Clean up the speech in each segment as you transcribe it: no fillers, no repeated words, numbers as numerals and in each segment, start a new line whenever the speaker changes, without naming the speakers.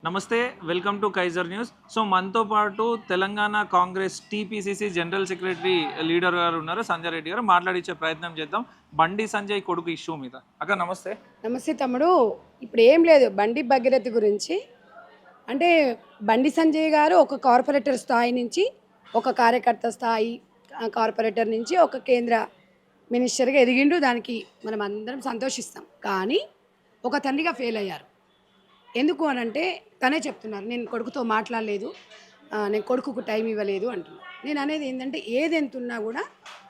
నమస్తే welcome to Kaizer news. సో మనతో పాటు Telangana Congress TPCC general secretary leader గారు ఉన్నారు, సంజయ్ రెడ్డి గారు. మాట్లాడించే ప్రయత్నం చేద్దాం బండి సంజయ్ కొడుకు ఇష్యూ మీద. అక్క నమస్తే.
నమస్తే తమ్ముడు. ఇప్పుడు ఏం లేదు బండి భగీరథ గురించి. అంటే బండి సంజయ్ గారు ఒక కార్పొరేటర్ స్థాయి నుంచి ఒక కార్యకర్త స్థాయి, కార్పొరేటర్ నుంచి ఒక కేంద్ర మినిస్టర్గా ఎదిగిండు. దానికి మనం అందరం సంతోషిస్తాం. కానీ ఒక తండ్రిగా ఫెయిల్ అయ్యారు. ఎందుకు అని అంటే తనే చెప్తున్నారు, నేను కొడుకుతో మాట్లాడలేదు, నేను కొడుకుకు టైం ఇవ్వలేదు అంటున్నాను. నేను అనేది ఏంటంటే ఏది ఎంతున్నా కూడా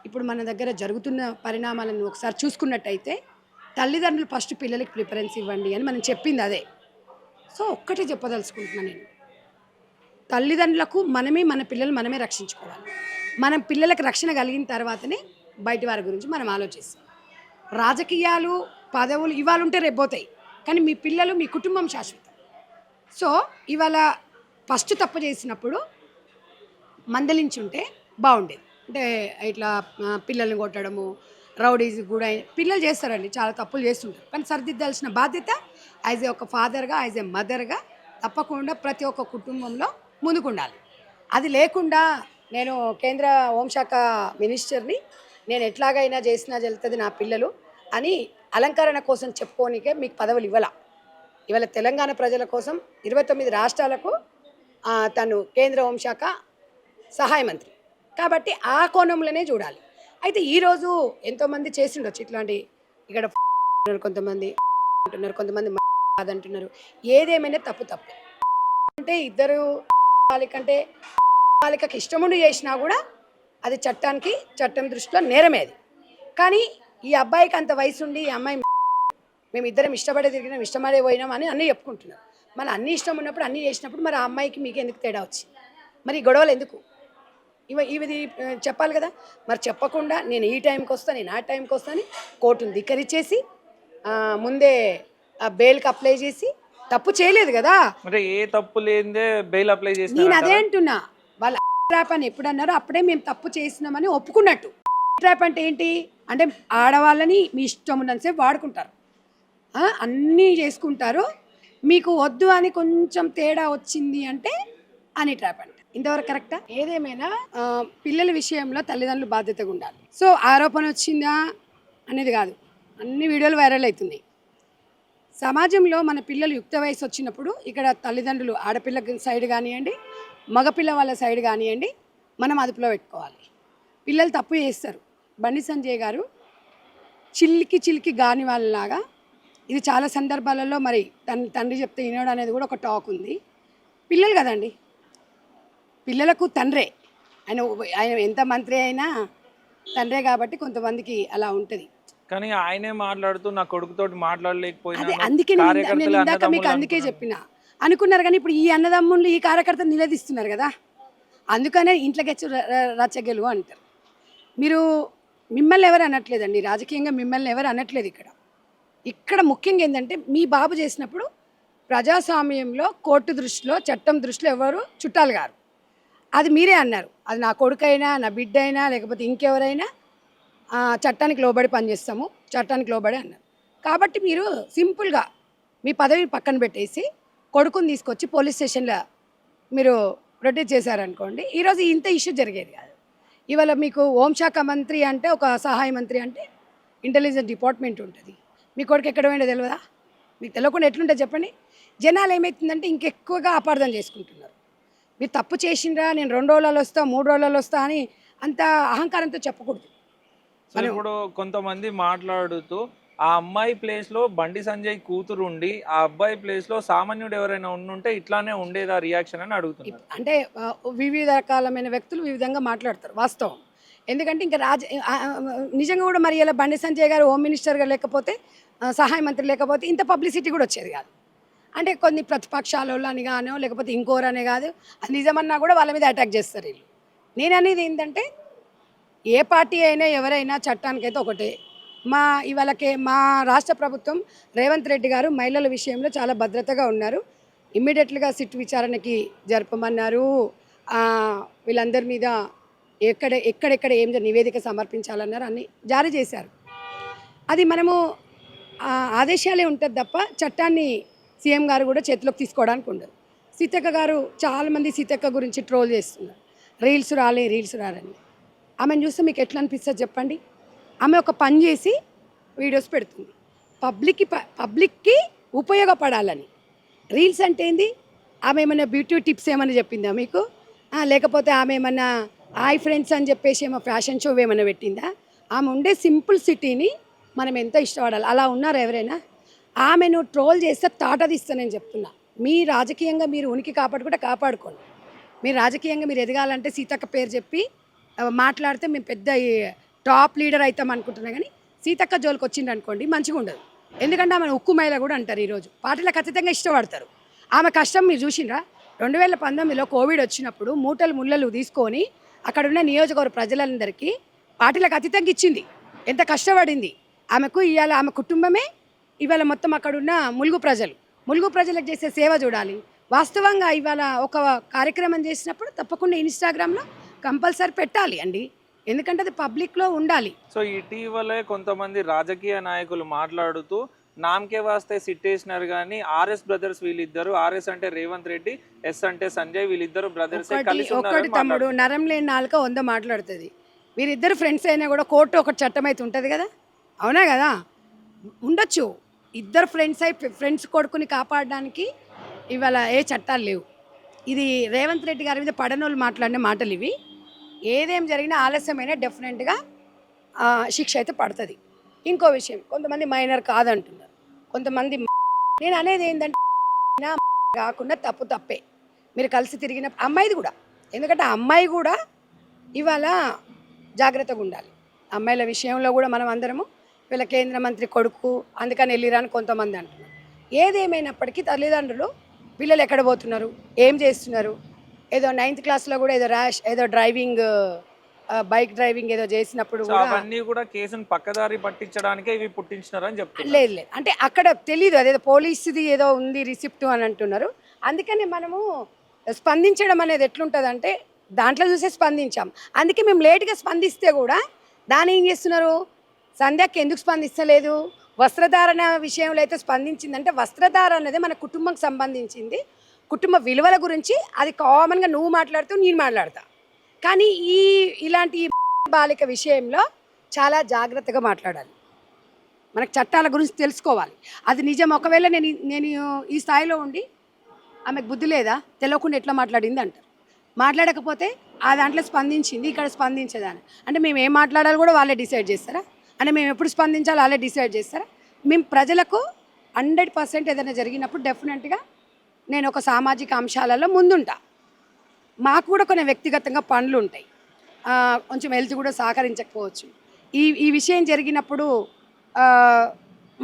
ఇప్పుడు మన దగ్గర జరుగుతున్న పరిణామాలను ఒకసారి చూసుకున్నట్టయితే తల్లిదండ్రులు ఫస్ట్ పిల్లలకి ప్రిఫరెన్స్ ఇవ్వండి అని మనం చెప్పింది అదే. సో ఒక్కటే చెప్పదలుచుకుంటున్నాను నేను, తల్లిదండ్రులకు మనమే మన పిల్లలు మనమే రక్షించుకోవాలి. మనం పిల్లలకు రక్షణ కలిగిన తర్వాతనే బయటి వారి గురించి మనం ఆలోచిస్తాం. రాజకీయాలు పదవులు ఇవాళ ఉంటే రేపు పోతాయి, కానీ మీ పిల్లలు మీ కుటుంబం శాశ్వతం. సో ఇవాళ ఫస్ట్ తప్పు చేసినప్పుడు మందలించి ఉంటే బాగుండేది. అంటే ఇట్లా పిల్లల్ని కొట్టడము, రౌడీస్ కూడా పిల్లలు చేస్తారండి, చాలా తప్పులు చేస్తుంటారు. కానీ సరిదిద్దాల్సిన బాధ్యత యాజ్ ఏ ఒక ఫాదర్గా, యాజ్ ఏ మదర్గా తప్పకుండా ప్రతి ఒక్క కుటుంబంలో ముందుకుండాలి. అది లేకుండా నేను కేంద్ర హోంశాఖ మినిస్టర్ని, నేను ఎట్లాగైనా చేసినా వెళ్తుంది నా పిల్లలు అని అలంకరణ కోసం చెప్పుకోనికే మీకు పదవులు ఇవాళ తెలంగాణ ప్రజల కోసం 29 రాష్ట్రాలకు తను కేంద్ర హోంశాఖ సహాయ మంత్రి కాబట్టి ఆ కోణంలోనే చూడాలి. అయితే ఈరోజు ఎంతోమంది చేసిండొచ్చు ఇట్లాంటి, ఇక్కడ కొంతమంది అంటున్నారు, కొంతమంది కాదంటున్నారు. ఏదేమైనా తప్పు అంటే ఇద్దరు వాళ్ళకంటే వాళ్ళకి ఇష్టముండి చేసినా కూడా అది చట్టం దృష్టిలో నేరమేది. కానీ ఈ అబ్బాయికి అంత వయసు ఉండి ఈ అమ్మాయి మేము ఇద్దరం ఇష్టపడే తిరిగినాం, ఇష్టపడే పోయినాం అని అన్నీ చెప్పుకుంటున్నాం. మరి అన్నీ ఇష్టం ఉన్నప్పుడు అన్నీ చేసినప్పుడు మరి ఆ అమ్మాయికి మీకు ఎందుకు తేడా వచ్చింది? మరి ఈ గొడవలు ఎందుకు? ఇవి చెప్పాలి కదా. మరి చెప్పకుండా నేను ఈ టైంకి వస్తాను, నేను ఆ టైంకి వస్తాను, కోర్టును ధిక్కరించేసి ముందే బెయిల్కి అప్లై చేసి తప్పు చేయలేదు కదా.
అంటే ఏ తప్పు లేదే బెయిల్ అప్లై చేసి
నేను అదే అంటున్నా. వాళ్ళ ట్రాప్ అని ఎప్పుడు అన్నారో అప్పుడే మేము తప్పు చేసినామని ఒప్పుకున్నట్టు. ట్రాప్ అంటే ఏంటి అంటే ఆడవాళ్ళని మీ ఇష్టం ఉన్నంతసేపు వాడుకుంటారు, అన్నీ చేసుకుంటారు, మీకు వద్దు అని కొంచెం తేడా వచ్చింది అంటే అని ట్రాప్ అంటే. ఇంతవరకు కరెక్టా? ఏదేమైనా పిల్లల విషయంలో తల్లిదండ్రులు బాధ్యతగా ఉండాలి. సో ఆరోపణ వచ్చిందా అనేది కాదు, అన్ని వీడియోలు వైరల్ అవుతున్నాయి. సమాజంలో మన పిల్లలు యుక్త వయసు వచ్చినప్పుడు ఇక్కడ తల్లిదండ్రులు ఆడపిల్ల సైడ్ కానివ్వండి, మగపిల్ల వాళ్ళ సైడ్ కానివ్వండి, మనం అదుపులో పెట్టుకోవాలి. పిల్లలు తప్పు చేస్తారు. బండి సంజయ్ గారు చిల్లికి గాని వాళ్ళలాగా ఇది చాలా సందర్భాలలో మరి తండ్రి చెప్తే వినడం అనేది కూడా ఒక టాక్ ఉంది. పిల్లలు కదండి, పిల్లలకు తండ్రే. ఆయన ఎంత మంత్రి అయినా తండ్రే కాబట్టి కొంతమందికి అలా ఉంటుంది.
కానీ ఆయనే మాట్లాడుతూ నా కొడుకుతో మాట్లాడలేకపోయినా
అదే అందుకే నేను ఇందాక మీకు అందుకే చెప్పిన అనుకున్నారు. కానీ ఇప్పుడు ఈ అన్నదమ్ముళ్ళు ఈ కార్యకర్తలు నిలదీస్తున్నారు కదా, అందుకనే ఇంట్లోకి వచ్చి రచ్చగెలువు అంటారు. మీరు మిమ్మల్ని ఎవరు అనట్లేదండి, రాజకీయంగా మిమ్మల్ని ఎవరు అనట్లేదు. ఇక్కడ ముఖ్యంగా ఏంటంటే మీ బాబు చేసినప్పుడు ప్రజాస్వామ్యంలో కోర్టు దృష్టిలో, చట్టం దృష్టిలో ఎవరు చుట్టాలు గారు. అది మీరే అన్నారు, అది నా కొడుకైనా నా బిడ్డ అయినా లేకపోతే ఇంకెవరైనా చట్టానికి లోబడి పనిచేస్తాము, చట్టానికి లోబడి అన్నారు. కాబట్టి మీరు సింపుల్గా మీ పదవిని పక్కన పెట్టేసి కొడుకుని తీసుకొచ్చి పోలీస్ స్టేషన్లో మీరు ప్రొటెక్ట్ చేశారనుకోండి, ఈరోజు ఇంత ఇష్యూ జరిగేది కాదు. ఇవాళ మీకు హోంశాఖ మంత్రి అంటే ఒక సహాయ మంత్రి అంటే ఇంటెలిజెన్స్ డిపార్ట్మెంట్ ఉంటుంది. మీ కొడుకు ఎక్కడ పోయిందో తెలియదా? మీకు తెలియకుండా ఎట్లుంటుంది చెప్పండి. జనాలు ఏమవుతుందంటే ఇంకెక్కువగా అపార్థం చేసుకుంటున్నారు. మీరు తప్పు చేసిండ్రా, నేను 2 రోజులలో వస్తా 3 రోజులలో వస్తా అని అంత అహంకారంతో చెప్పకూడదు.
ఇప్పుడు కొంతమంది మాట్లాడుతూ ఆ అమ్మాయి ప్లేస్లో బండి సంజయ్ కూతురు ఉండి ఆ అబ్బాయి ప్లేస్లో సామాన్యుడు ఎవరైనా ఉండుంటే ఇట్లానే ఉండేదా రియాక్షన్ అని అడుగుతున్నారు.
అంటే వివిధ రకాలమైన వ్యక్తులు వివిధంగా మాట్లాడతారు, వాస్తవం. ఎందుకంటే ఇంకా నిజంగా కూడా మరి ఇలా బండి సంజయ్ గారు హోమ్ మినిస్టర్గా లేకపోతే, సహాయ మంత్రి లేకపోతే ఇంత పబ్లిసిటీ కూడా వచ్చేది కాదు. అంటే కొన్ని ప్రతిపక్షాల అని గానో లేకపోతే ఇంకోరనే కాదు, అది నిజమన్నా కూడా వాళ్ళ మీద అటాక్ చేస్తారు వీళ్ళు. నేను అనేది ఏంటంటే ఏ పార్టీ అయినా ఎవరైనా చట్టానికైతే ఒకటే. మా రాష్ట్ర ప్రభుత్వం రేవంత్ రెడ్డి గారు మహిళల విషయంలో చాలా భద్రతగా ఉన్నారు. ఇమ్మీడియట్గా సిట్ విచారణకి జరపమన్నారు. వీళ్ళందరి మీద ఎక్కడెక్కడ ఏం నివేదిక సమర్పించాలన్నారు, అన్ని జారీ చేశారు. అది మనము ఆదేశాలే ఉంటుంది తప్ప చట్టాన్ని సీఎం గారు కూడా చేతిలోకి తీసుకోవడానికి ఉండదు. సీతక్క గారు చాలామంది సీతక్క గురించి ట్రోల్ చేస్తున్నారు. రీల్స్ రాలని. ఆమెను చూస్తే మీకు ఎట్లా అనిపిస్తుంది చెప్పండి? ఆమె ఒక పని చేసి వీడియోస్ పెడుతుంది పబ్లిక్కి ఉపయోగపడాలని. రీల్స్ అంటే ఏంది? ఆమె ఏమైనా బ్యూటీ టిప్స్ ఏమైనా చెప్పిందా మీకు? లేకపోతే ఆమె ఏమన్నా హాయ్ ఫ్రెండ్స్ అని చెప్పేసి ఏమో ఫ్యాషన్ షో ఏమైనా పెట్టిందా? ఆమె ఉండే సింపుల్ సిటీని మనం ఎంత ఇష్టపడాలి. అలా ఉన్నారు ఎవరైనా? ఆమెను ట్రోల్ చేస్తే తాటదిస్తానని చెప్తున్నా. మీ రాజకీయంగా మీరు ఉనికి కాపాడుకోండి. మీరు రాజకీయంగా మీరు ఎదగాలంటే సీతక్క పేరు చెప్పి మాట్లాడితే మేము పెద్ద టాప్ లీడర్ అవుతాం అనుకుంటున్నాం. కానీ సీతక్క జోలికి వచ్చింది అనుకోండి మంచిగా ఉండదు. ఎందుకంటే ఆమె ఉక్కు మహిళ కూడా అంటారు. ఈరోజు పార్టీలో ఖచ్చితంగా ఇష్టపడతారు. ఆమె కష్టం మీరు చూసిండ్రా? 2019లో కోవిడ్ వచ్చినప్పుడు మూటలు ముళ్ళలు తీసుకొని అక్కడున్న నియోజకవర్గ ప్రజలందరికీ పార్టీలకు అతీతంగా ఇచ్చింది. ఎంత కష్టపడింది ఆమెకు. ఇవాళ ఆమె కుటుంబమే ఇవాళ మొత్తం అక్కడున్న ములుగు ప్రజలకు చేసే సేవ చూడాలి. వాస్తవంగా ఇవాళ ఒక కార్యక్రమం చేసినప్పుడు తప్పకుండా ఇన్స్టాగ్రామ్లో కంపల్సరీ పెట్టాలి అండి. ఎందుకంటే అది పబ్లిక్లో ఉండాలి.
సో ఇటీవలే కొంతమంది రాజకీయ నాయకులు మాట్లాడుతూ నామకే వాస్తే సిట్టేసినారు కానీ ఆర్ఎస్ బ్రదర్స్ వీళ్ళిద్దరు, ఆర్ఎస్ అంటే రేవంత్ రెడ్డి, ఎస్ అంటే సంజయ్, వీళ్ళిద్దరు బ్రదర్స్ కలిసి
ఒకటి తమ్ముడు నరం లేని నాలుక 100 మాట్లాడుతుంది. వీరిద్దరు ఫ్రెండ్స్ అయినా కూడా కోర్టు ఒకటి చట్టం అయితే ఉంటుంది కదా, అవునా కదా? ఉండొచ్చు. ఇద్దరు ఫ్రెండ్స్ కొడుకుని కాపాడడానికి ఇవాళ ఏ చట్టాలు లేవు. ఇది రేవంత్ రెడ్డి గారి మీద పడనోళ్ళు మాట్లాడిన మాటలు ఇవి. ఏదేం జరిగినా ఆలస్యమైనా డెఫినెట్గా శిక్ష అయితే పడుతుంది. ఇంకో విషయం, కొంతమంది మైనర్ కాదంటున్నారు, కొంతమంది. నేను అనేది ఏంటంటే కాకుండా తప్పే. మీరు కలిసి తిరిగిన అమ్మాయిది కూడా, ఎందుకంటే ఆ అమ్మాయి కూడా ఇవాళ జాగ్రత్తగా ఉండాలి. అమ్మాయిల విషయంలో కూడా మనం అందరము వీళ్ళ కేంద్ర మంత్రి కొడుకు అందుకని వెళ్ళిరాని కొంతమంది అంటున్నారు. ఏదేమైనప్పటికీ తల్లిదండ్రులు పిల్లలు ఎక్కడ పోతున్నారు, ఏం చేస్తున్నారు, ఏదో 9th క్లాస్లో కూడా ఏదో డ్రైవింగ్ బైక్ డ్రైవింగ్ ఏదో చేసినప్పుడు
అవన్నీ కూడా కేసును పక్కదారి పట్టించడానికే ఇవి పుట్టించినారని చెప్తున్నారు.
లేదు అంటే అక్కడ తెలియదు, అదేదో పోలీసుది ఏదో ఉంది రిసిప్ట్ అని అంటున్నారు. అందుకని మనము స్పందించడం అనేది ఎట్లుంటుందంటే దాంట్లో చూసే స్పందించాం. అందుకే మేము లేట్గా స్పందిస్తే కూడా దాన్ని ఏం చేస్తున్నారు, సంధ్యకి ఎందుకు స్పందిస్తలేదు? వస్త్రధారణ విషయంలో అయితే స్పందించిందంటే వస్త్రధారణ అనేది మన కుటుంబంకి సంబంధించింది. కుటుంబ విలువల గురించి అది కామన్గా నువ్వు మాట్లాడుతూ నేను మాట్లాడతా. కానీ ఇలాంటి బాలిక విషయంలో చాలా జాగ్రత్తగా మాట్లాడాలి. మనకు చట్టాల గురించి తెలుసుకోవాలి. అది నిజం. ఒకవేళ నేను ఈ స్థాయిలో ఉండి ఆమెకు బుద్ధి లేదా, తెలియకుండా ఎట్లా మాట్లాడింది అంటారు. మాట్లాడకపోతే ఆ దాంట్లో స్పందించింది, ఇక్కడ స్పందించేదాన్ని అంటే మేము ఏం మాట్లాడాలి కూడా వాళ్ళే డిసైడ్ చేస్తారా? అంటే మేము ఎప్పుడు స్పందించాలో వాళ్ళే డిసైడ్ చేస్తారా? మేము ప్రజలకు 100% ఏదైనా జరిగినప్పుడు డెఫినెట్గా నేను ఒక సామాజిక అంశాలలో ముందుంటా. మాకు కూడా కొన్ని వ్యక్తిగతంగా పనులు ఉంటాయి, కొంచెం హెల్త్ కూడా సహకరించకపోవచ్చు. ఈ విషయం జరిగినప్పుడు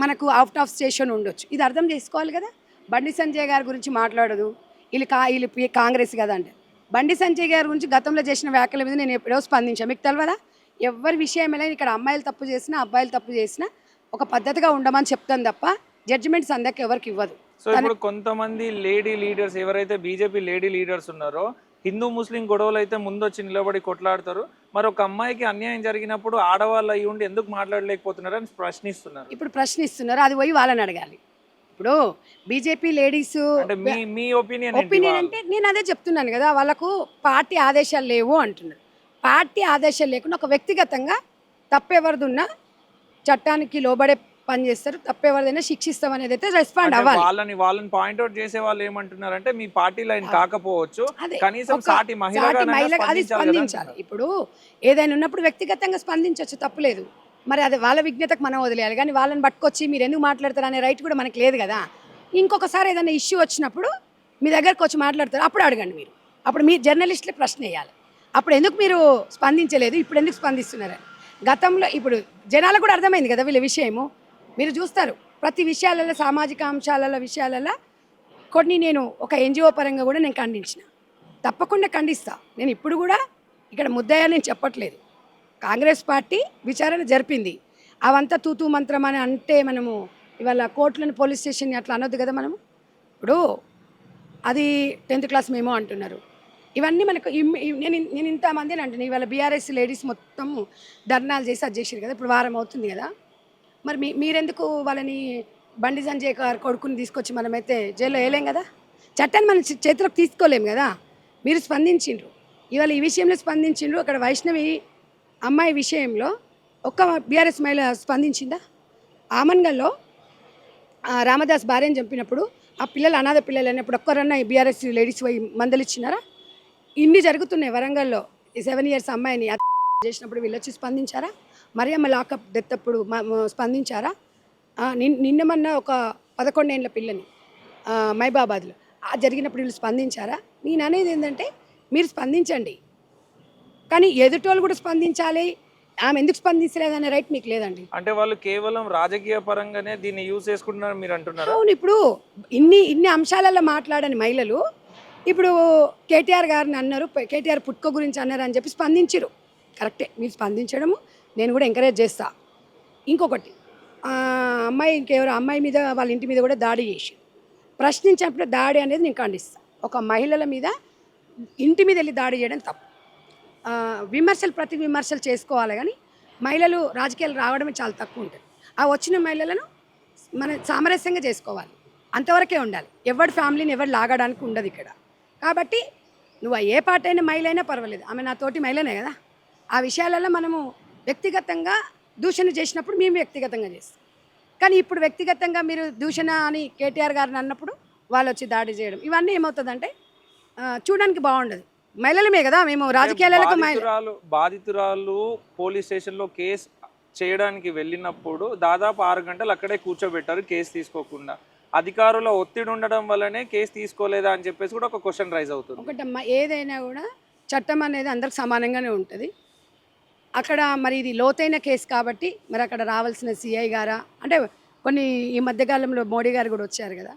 మనకు అవుట్ ఆఫ్ స్టేషన్ ఉండొచ్చు. ఇది అర్థం చేసుకోవాలి కదా. బండి సంజయ్ గారి గురించి మాట్లాడదు, వీళ్ళు కాంగ్రెస్ కదా అంటే. బండి సంజయ్ గారి గురించి గతంలో చేసిన వ్యాఖ్యల మీద నేను ఎప్పుడో స్పందించాను. మీకు తెలియదా? ఎవరి విషయమైనా ఇక్కడ అమ్మాయిలు తప్పు చేసినా అబ్బాయిలు తప్పు చేసినా ఒక పద్ధతిగా ఉండమని చెప్తాను తప్ప జడ్జిమెంట్స్ అందరికి ఎవరికి ఇవ్వదు.
సో ఇప్పుడు కొంతమంది లేడీ లీడర్స్, ఎవరైతే బీజేపీ లేడీ లీడర్స్ ఉన్నారో, హిందూ ముస్లిం గొడవలు అయితే ముందొచ్చి నిలబడి కొట్లాడతారు. మరి ఒక అమ్మాయికి అన్యాయం జరిగినప్పుడు ఆడవాళ్ళు అయ్యి ఉండి ఎందుకు మాట్లాడలేకపోతున్నారు అని ప్రశ్నిస్తున్నారు.
ఇప్పుడు ప్రశ్నిస్తున్నారు, అది పోయి వాళ్ళని అడగాలి. ఇప్పుడు బీజేపీ లేడీస్
మీ ఒపీనియన్
అంటే నేను అదే చెప్తున్నాను కదా, వాళ్ళకు పార్టీ ఆదేశాలు లేవు అంటున్నారు. పార్టీ ఆదేశాలు లేకుండా ఒక వ్యక్తిగతంగా తప్పెవరిదున్నా చట్టానికి లోబడే పని చేస్తారు, తప్పెవరిదైనా శిక్షిస్తాం అనేది అయితే రెస్పాండ్ అవ్వాలి.
వాళ్ళని పాయింట్అవుట్ చేసే వాళ్ళు ఏమంటున్నారంటే మీ పార్టీ లైన్ కాకపోవచ్చు, కనీసం సాటి మహిళగా
అది స్పందించాలి. ఇప్పుడు ఏదైనా ఉన్నప్పుడు వ్యక్తిగతంగా స్పందించవచ్చు, తప్పులేదు. మరి అది వాళ్ళ విజ్ఞతకు మనం వదిలేయాలి. కానీ వాళ్ళని పట్టుకొచ్చి మీరు ఎందుకు మాట్లాడతారు అనే రైట్ కూడా మనకు లేదు కదా. ఇంకొకసారి ఏదైనా ఇష్యూ వచ్చినప్పుడు మీ దగ్గరకు వచ్చి మాట్లాడతారు, అప్పుడు అడగండి. మీరు అప్పుడు మీ జర్నలిస్టులే ప్రశ్న వేయాలి. అప్పుడు ఎందుకు మీరు స్పందించలేదు, ఇప్పుడు ఎందుకు స్పందిస్తున్నారు? గతంలో ఇప్పుడు జనాలకు కూడా అర్థమైంది కదా వీళ్ళ విషయము. మీరు చూస్తారు ప్రతి విషయాలలో, సామాజిక అంశాల విషయాలలో కొన్ని నేను ఒక ఎన్జిఓ పరంగా కూడా నేను ఖండించిన, తప్పకుండా ఖండిస్తా. నేను ఇప్పుడు కూడా ఇక్కడ ముద్దయ్య నేను చెప్పట్లేదు. కాంగ్రెస్ పార్టీ విచారణ జరిపింది, అవంతా తూతూ మంత్రం అని అంటే మనము ఇవాళ కోర్టులను పోలీస్ స్టేషన్ అట్లా అనొద్దు కదా. మనము ఇప్పుడు అది 10th క్లాస్ మేమో అంటున్నారు. ఇవన్నీ మనకు నేను ఇంతమందిని అంటున్నాను. ఇవాళ బీఆర్ఎస్ లేడీస్ మొత్తం ధర్నాలు చేసి అది చేసారు కదా, ఇప్పుడు వారం అవుతుంది కదా. మరి మీరెందుకు వాళ్ళని బండి సంజయ్ గారు కొడుకుని తీసుకొచ్చి మనమైతే జైల్లో వేయలేం కదా. చట్టాన్ని మనం చేతిలోకి తీసుకోలేము కదా. మీరు స్పందించిండ్రు, ఇవాళ ఈ విషయంలో స్పందించిండ్రు. అక్కడ వైష్ణవి అమ్మాయి విషయంలో ఒక్క బీఆర్ఎస్ మహిళ స్పందించిందా? ఆమన్గల్లో రామదాస్ భార్యను చంపినప్పుడు ఆ పిల్లలు అనాథ పిల్లలు అయినప్పుడు ఒక్కరన్నా బీఆర్ఎస్ లేడీస్ పోయి మందలిచ్చినారా? ఇన్ని జరుగుతున్నాయి వరంగల్లో. ఈ 7 years అమ్మాయిని చేసినప్పుడు వీళ్ళు వచ్చి స్పందించారా? మరియమ్మ లాకప్ డెత్ అప్పుడు స్పందించారా? నిన్నమన్నా ఒక 11 ఏళ్ళ పిల్లని మైబాబాద్లో జరిగినప్పుడు వీళ్ళు స్పందించారా? నేను అనేది ఏంటంటే మీరు స్పందించండి, కానీ ఎదుటోళ్ళు కూడా స్పందించాలి. ఆమె ఎందుకు స్పందించలేదనే రైట్ మీకు లేదండి.
అంటే వాళ్ళు కేవలం రాజకీయ పరంగానే దీన్ని యూజ్ చేసుకుంటున్నారు మీరు అంటున్నారు.
అవును, ఇప్పుడు ఇన్ని అంశాలలో మాట్లాడని మహిళలు ఇప్పుడు కేటీఆర్ గారిని అన్నారు, కేటీఆర్ పుట్టుక గురించి అన్నారు అని చెప్పి స్పందించరు. కరెక్టే, మీరు స్పందించడము నేను కూడా ఎంకరేజ్ చేస్తా. ఇంకొకటి అమ్మాయి ఇంకెవరు అమ్మాయి మీద వాళ్ళ ఇంటి మీద కూడా దాడి చేసి ప్రశ్నించినప్పుడు దాడి అనేది నేను ఖండిస్తాను. ఒక మహిళల మీద ఇంటి మీద వెళ్ళి దాడి చేయడం తప్పు. ప్రతి విమర్శలు చేసుకోవాలి, కానీ మహిళలు రాజకీయాలు రావడమే చాలా తక్కువ ఉంటుంది. ఆ వచ్చిన మహిళలను మనం సామరస్యంగా చేసుకోవాలి, అంతవరకే ఉండాలి. ఎవరి ఫ్యామిలీని ఎవరు లాగడానికి ఉండదు ఇక్కడ. కాబట్టి నువ్వు ఏ పార్టీ అయినా మహిళ అయినా పర్వాలేదు, ఆమె నా తోటి మహిళనే కదా. ఆ విషయాలలో మనము వ్యక్తిగతంగా దూషణ చేసినప్పుడు మేము వ్యక్తిగతంగా చేస్తాం, కానీ ఇప్పుడు వ్యక్తిగతంగా మీరు దూషణ అని కేటీఆర్ గారిని అన్నప్పుడు వాళ్ళు వచ్చి దాడి చేయడం ఇవన్నీ ఏమవుతుందంటే చూడడానికి బాగుండదు. మహిళలమే కదా మేము రాజకీయాలకు.
బాధితురాలు పోలీస్ స్టేషన్లో కేసు చేయడానికి వెళ్ళినప్పుడు దాదాపు 6 గంటలు అక్కడే కూర్చోబెట్టారు కేసు తీసుకోకుండా. అధికారుల ఒత్తిడి ఉండడం వల్లనే కేసు తీసుకోలేదా అని చెప్పేసి కూడా ఒక క్వశ్చన్ రైజ్ అవుతుంది.
ఒకటమ్మా, ఏదైనా కూడా చట్టం అనేది అందరికి సమానంగానే ఉంటుంది. అక్కడ మరి ఇది లోతైన కేసు కాబట్టి మరి అక్కడ రావాల్సిన సిఐ గారా అంటే కొన్ని ఈ మధ్యకాలంలో మోడీ గారు కూడా వచ్చారు కదా,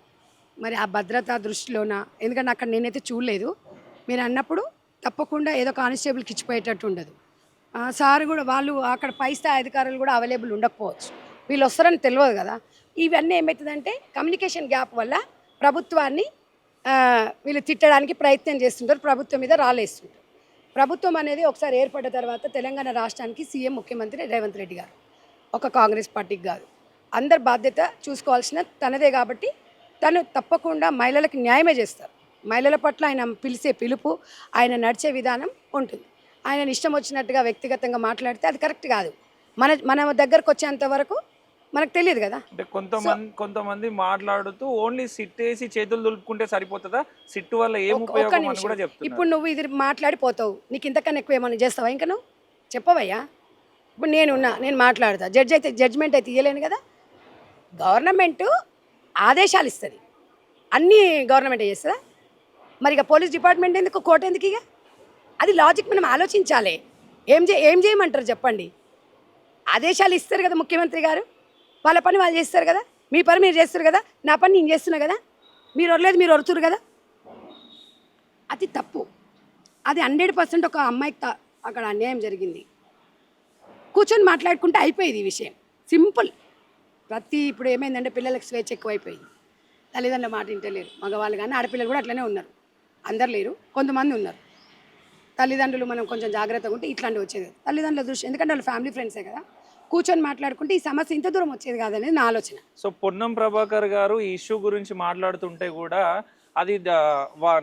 మరి ఆ భద్రత దృష్టిలోన, ఎందుకంటే అక్కడ నేనైతే చూడలేదు. మీరు అన్నప్పుడు తప్పకుండా ఏదో కానిస్టేబుల్కి ఇచ్చిపోయేటట్టు ఉండదు. సార్ కూడా వాళ్ళు అక్కడ పై స్థాయి అధికారులు కూడా అవైలబుల్ ఉండకపోవచ్చు, వీళ్ళు వస్తారని తెలియదు కదా. ఇవన్నీ ఏమవుతుందంటే కమ్యూనికేషన్ గ్యాప్ వల్ల ప్రభుత్వాన్ని వీళ్ళు తిట్టడానికి ప్రయత్నం చేస్తుంటారు, ప్రభుత్వం మీద రాలేస్తుంటారు. ప్రభుత్వం అనేది ఒకసారి ఏర్పడ్డ తర్వాత తెలంగాణ రాష్ట్రానికి సీఎం ముఖ్యమంత్రి రేవంత్ రెడ్డి గారు, ఒక కాంగ్రెస్ పార్టీకి కాదు. అందరి బాధ్యత చూసుకోవాల్సిన తనదే కాబట్టి తను తప్పకుండా మహిళలకు న్యాయమే చేస్తారు. మహిళల పట్ల ఆయన పిలిచే పిలుపు, ఆయన నడిచే విధానం ఉంటుంది. ఆయన ఇష్టం వచ్చినట్టుగా వ్యక్తిగతంగా మాట్లాడితే అది కరెక్ట్ కాదు. మన దగ్గరకు వచ్చేంత వరకు మనకు తెలియదు కదా.
అంటే కొంతమంది మాట్లాడుతూ ఓన్లీ సిట్ వేసి చేతులు దులుపుకుంటే సరిపోతుందా, సిట్టు వల్ల ఏం ఉపయోగం అని కూడా చెప్తున్నారు.
ఇప్పుడు నువ్వు ఇది మాట్లాడిపోతావు, నీకు ఇంతకన్నా ఎక్కువ ఏమైనా చేస్తావా? ఇంకా నువ్వు చెప్పవయ్యా. ఇప్పుడు నేను మాట్లాడతా, జడ్జిమెంట్ అయితే ఇవ్వలేను కదా. గవర్నమెంట్ ఆదేశాలు ఇస్తుంది, అన్నీ గవర్నమెంట్ చేస్తుందా? మరి ఇక పోలీస్ డిపార్ట్మెంట్ ఎందుకు, కోర్టు ఎందుకు? ఇక అది లాజిక్ మనం ఆలోచించాలి. ఏం చేయమంటారు చెప్పండి? ఆదేశాలు ఇస్తారు కదా ముఖ్యమంత్రి గారు, వాళ్ళ పని వాళ్ళు చేస్తారు కదా, మీ పని మీరు చేస్తారు కదా, నా పని నేను చేస్తున్నా కదా, మీరు వరలేదు మీరు వరుతురు కదా. అది తప్పు. అది 100% ఒక అమ్మాయికి అక్కడ అన్యాయం జరిగింది. కూర్చొని మాట్లాడుకుంటే అయిపోయేది ఈ విషయం, సింపుల్. ఇప్పుడు ఏమైందంటే పిల్లలకు స్వేచ్ఛ ఎక్కువైపోయింది, తల్లిదండ్రుల మాట వింటలేరు. మగవాళ్ళు కానీ ఆడపిల్లలు కూడా అట్లనే ఉన్నారు, అందరు లేరు, కొంతమంది ఉన్నారు. తల్లిదండ్రులు మనం కొంచెం జాగ్రత్తగా ఉంటే ఇట్లాంటివి వచ్చేది తల్లిదండ్రుల దృష్టి, ఎందుకంటే వాళ్ళు ఫ్యామిలీ ఫ్రెండ్సే కదా. కూర్చొని మాట్లాడుకుంటే ఈ సమస్య ఇంత దూరం వచ్చేది కాదనేది నా ఆలోచన.
సో పొన్నం ప్రభాకర్ గారు ఈ ఇష్యూ గురించి మాట్లాడుతుంటే కూడా అది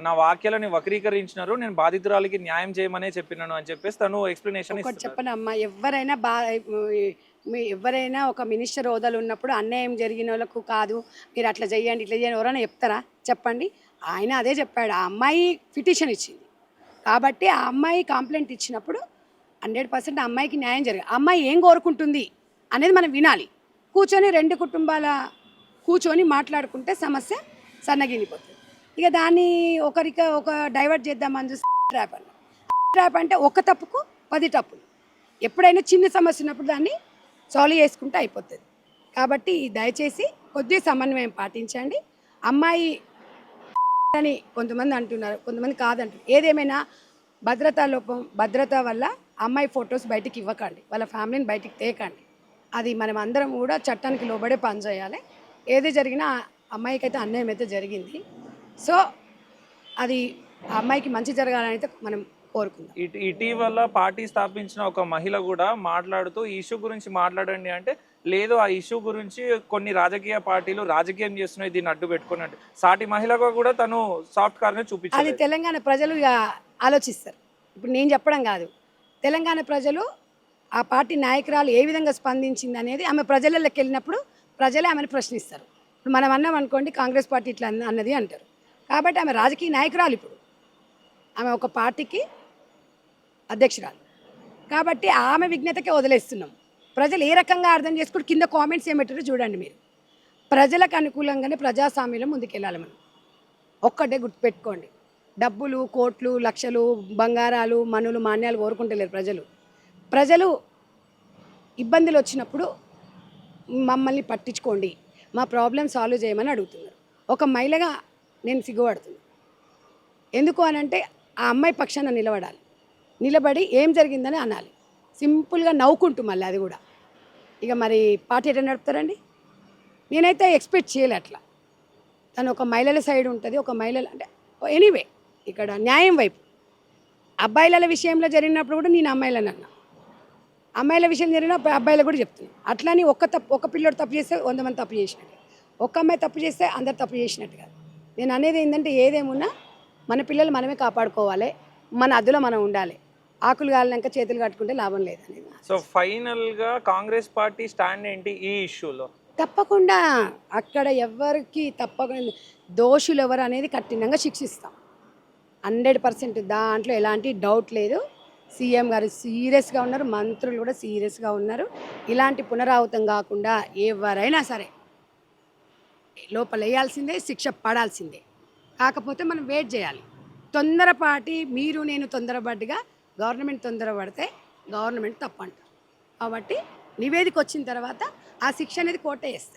నా వాక్యాలని వక్రీకరించినారు, నేను బాధితురాలికి న్యాయం చేయమనే చెప్పినాను అని చెప్పేసి తను ఎక్స్ప్లెనేషన్
ఒకటి చెప్పనమ్మా, ఎవరైనా ఒక మినిస్టర్ హోదాలు ఉన్నప్పుడు అన్యాయం జరిగిన వాళ్ళకు కాదు మీరు అట్లా చేయండి ఇట్లా చేయండి ఎవరైనా చెప్తారా చెప్పండి? ఆయన అదే చెప్పాడు. ఆ అమ్మాయి పిటిషన్ ఇచ్చింది కాబట్టి ఆ అమ్మాయి కంప్లైంట్ ఇచ్చినప్పుడు 100% ఆ అమ్మాయికి న్యాయం జరగాలి. ఆ అమ్మాయి ఏం కోరుకుంటుంది అనేది మనం వినాలి. కూర్చొని 2 కుటుంబాల కూర్చొని మాట్లాడుకుంటే సమస్య సన్నగిలిపోతుంది. ఇక దాన్ని ఒక డైవర్ట్ చేద్దామని చూసి ట్రాప్ అంటే ఒక తప్పుకు 10 తప్పులు. ఎప్పుడైనా చిన్న సమస్య ఉన్నప్పుడు దాన్ని సాల్వ్ చేసుకుంటే అయిపోతుంది. కాబట్టి దయచేసి కొద్దిగా సమన్వయం పాటించండి. అమ్మాయి అని కొంతమంది అంటున్నారు, కొంతమంది కాదంటున్నారు. ఏదేమైనా భద్రత వల్ల అమ్మాయి ఫొటోస్ బయటికి ఇవ్వకండి, వాళ్ళ ఫ్యామిలీని బయటికి తేకండి. అది మనం అందరం కూడా చట్టానికి లోబడే పని చేయాలి. ఏది జరిగినా అమ్మాయికి అయితే అన్యాయం అయితే జరిగింది. సో అది ఆ అమ్మాయికి మంచి జరగాలని అయితే మనం కోరుకుందాం.
ఇటీవల పార్టీ స్థాపించిన ఒక మహిళ కూడా మాట్లాడుతూ ఈ ఇష్యూ గురించి మాట్లాడండి అంటే లేదు ఆ ఇష్యూ గురించి కొన్ని రాజకీయ పార్టీలు రాజకీయం చేస్తున్నాయి దీన్ని అడ్డు పెట్టుకున్నట్టు, సాటి మహిళగా కూడా తను సాఫ్ట్ కార్నే
అది
చూపించాలి.
తెలంగాణ ప్రజలు ఇక ఆలోచిస్తారు. ఇప్పుడు నేను చెప్పడం కాదు, తెలంగాణ ప్రజలు ఆ పార్టీ నాయకురాలు ఏ విధంగా స్పందించింది అనేది ఆమె ప్రజలలోకి వెళ్ళినప్పుడు ప్రజలే ఆమెను ప్రశ్నిస్తారు. ఇప్పుడు మనం అన్నాం అనుకోండి, కాంగ్రెస్ పార్టీ ఇట్లా అన్నది అంటారు. కాబట్టి ఆమె రాజకీయ నాయకురాలు, ఇప్పుడు ఆమె ఒక పార్టీకి అధ్యక్షురాలు. కాబట్టి ఆమె విజ్ఞతకే వదిలేస్తున్నాం. ప్రజలు ఏ రకంగా అర్థం చేసుకుంటూ కింద కామెంట్స్ ఏమిటారో చూడండి మీరు. ప్రజలకు అనుకూలంగానే ప్రజాస్వామ్యంలో ముందుకెళ్ళాలి మనం. ఒక్కటే గుర్తుపెట్టుకోండి, డబ్బులు, కోట్లు, లక్షలు, బంగారాలు, మనులు, మాన్యాలు కోరుకుంటలేరు ప్రజలు. ప్రజలు ఇబ్బందులు వచ్చినప్పుడు మమ్మల్ని పట్టించుకోండి, మా ప్రాబ్లమ్ సాల్వ్ చేయమని అడుగుతున్నారు. ఒక మహిళగా నేను సిగ్గుపడుతున్నాను. ఎందుకు అనంటే ఆ అమ్మాయి పక్షాన నిలబడాలి, నిలబడి ఏం జరిగిందని అనాలి. సింపుల్గా నవ్వుకుంటూ మళ్ళీ అది కూడా. ఇక మరి పార్టీ ఎట్లా నడుపుతారండి? నేనైతే ఎక్స్పెక్ట్ చేయలే అట్లా. తను ఒక మహిళల సైడ్ ఉంటుంది, ఒక మహిళల అంటే ఎనీవే ఇక్కడ న్యాయం వైపు. అబ్బాయిల విషయంలో జరిగినప్పుడు కూడా నేను అమ్మాయిలని అన్నా, అమ్మాయిల విషయం జరిగినప్పుడు అబ్బాయిలు కూడా చెప్తున్నాను. అట్లని ఒక పిల్లోడు తప్పు చేస్తే 100 మంది తప్పు చేసినట్టు, ఒక్క అమ్మాయి తప్పు చేస్తే అందరు తప్పు చేసినట్టు కాదు. నేను అనేది ఏంటంటే, ఏదేమున్నా మన పిల్లలు మనమే కాపాడుకోవాలి, మన అదులో మనం ఉండాలి. ఆకులు కాలినాక చేతులు కట్టుకుంటే లాభం లేదనేది.
సో ఫైనల్ గా కాంగ్రెస్ పార్టీ స్టాండ్ ఏంటి ఈ ఇష్యూలో?
తప్పకుండా అక్కడ ఎవరికి తప్పకుండా దోషులు ఎవరు అనేది కఠినంగా శిక్షిస్తాం 100%. దాంట్లో ఎలాంటి డౌట్ లేదు. సీఎం గారు సీరియస్గా ఉన్నారు, మంత్రులు కూడా సీరియస్గా ఉన్నారు. ఇలాంటి పునరావృతం కాకుండా ఎవరైనా సరే లోపల వేయాల్సిందే, శిక్ష పడాల్సిందే. కాకపోతే మనం వెయిట్ చేయాలి. తొందరపాటి మీరు నేను తొందరపాటుగా గవర్నమెంట్ తొందరపడితే గవర్నమెంట్ తప్పు అంటారు. కాబట్టి నివేదిక వచ్చిన తర్వాత ఆ శిక్ష అనేది కోర్టే వేస్తుంది.